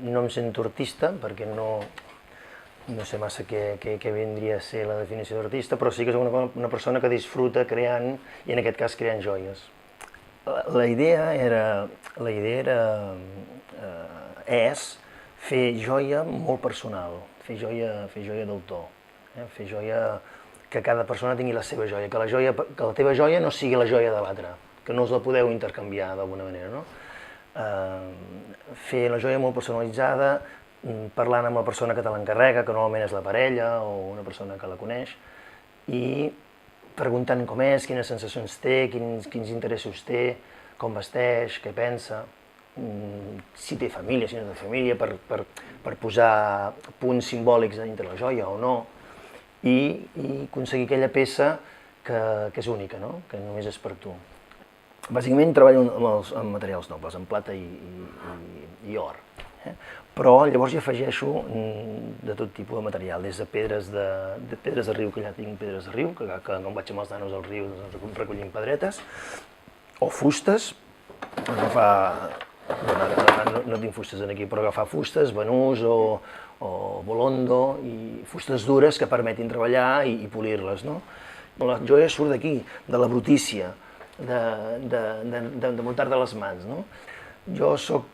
No em sento artista perquè no sé massa què vindria a ser la definició d'artista, però sí que soc una persona que disfruta creant, i en aquest cas creant joies. La idea és fer joia molt personal, fer joia d'autor, fer joia que cada persona tingui la seva joia, que la teva joia no sigui la joia de l'altre, que no us la podeu intercanviar d'alguna manera, no? Fer la joia molt personalitzada, parlant amb la persona que te l'encarrega, que normalment és la parella o una persona que la coneix, i preguntant com és, quines sensacions té, quins interessos té, com vesteix, què pensa, si té família, si no té família, per posar punts simbòlics dintre la joia o no, i aconseguir aquella peça que és única, no? Que només és per tu. Bàsicament treballo amb materials nobles, en plata i or. Però llavors hi afegeixo de tot tipus de material, des de pedres de riu, que ja tinc pedres de riu, que quan vaig amb els nanos al riu recollim pedretes, o fustes, no tinc fustes aquí, però agafar fustes, banús o bolondo, i fustes dures que permetin treballar i polir-les. La joia surt d'aquí, de la brutícia, de muntar de les mans. Jo soc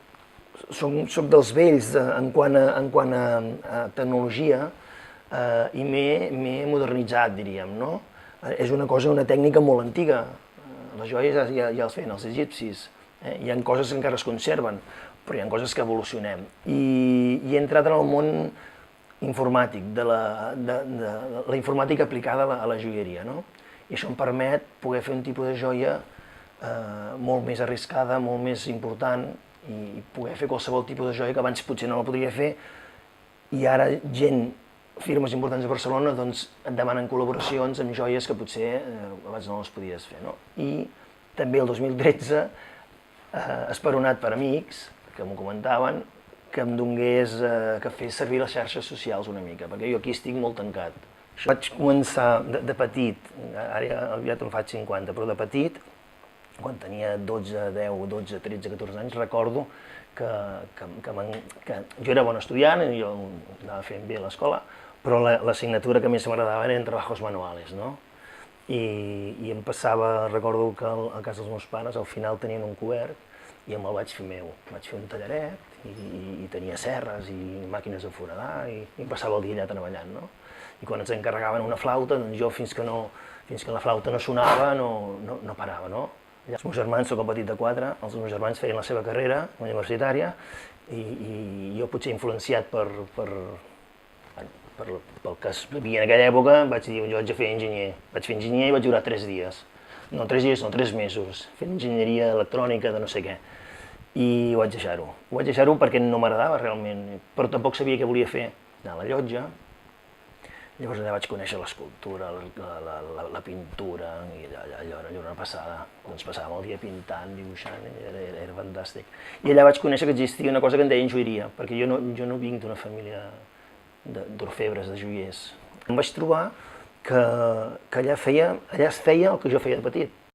dels vells en quant a tecnologia i m'he modernitzat, diríem. És una tècnica molt antiga. Les joies ja les feien els egipcis. Hi ha coses que encara es conserven, però hi ha coses que evolucionem. I he entrat en el món informàtic, de la informàtica aplicada a la joieria. I això em permet poder fer un tipus de joia molt més arriscada, molt més important, i poder fer qualsevol tipus de joia que abans potser no la podria fer, i ara firmes importants de Barcelona et demanen col·laboracions amb joies que potser abans no les podies fer. I també el 2013, esperonat per amics, que m'ho comentaven, que em donés que fes servir les xarxes socials una mica, perquè jo aquí estic molt tancat. Vaig començar de petit, ara aviat em faig 50, però de petit, quan tenia 12, 10, 12, 13, 14 anys, recordo que jo era bon estudiant i jo anava fent bé a l'escola, però l'assignatura que més m'agradava eren trabajos manuales, i em passava, recordo que a casa dels meus pares al final tenien un cobert i me'l vaig fer meu. Vaig fer un tallaret i tenia serres i màquines de foradar i em passava el dia allà treballant. I quan ens encarregaven una flauta, jo fins que la flauta no sonava no parava. Els meus germans, soc el petit de 4, els meus germans feien la seva carrera universitària i jo potser influenciat pel que es vivia en aquella època vaig dir jo haig de fer enginyer. Vaig fer enginyer i vaig durar 3 dies. No 3 dies, no 3 mesos, fent enginyeria electrònica de no sé què. I ho vaig deixar-ho. Ho vaig deixar-ho perquè no m'agradava realment, però tampoc sabia què volia fer. Anar a la llotja. Llavors allà vaig conèixer l'escultura, la pintura, i allò era una passada. Ens passàvem el dia pintant, dibuixant, era fantàstic. I allà vaig conèixer que existia una cosa que en deien joieria, perquè jo no vinc d'una família d'orfebres, de joiers. Em vaig trobar que allà es feia el que jo feia de petit.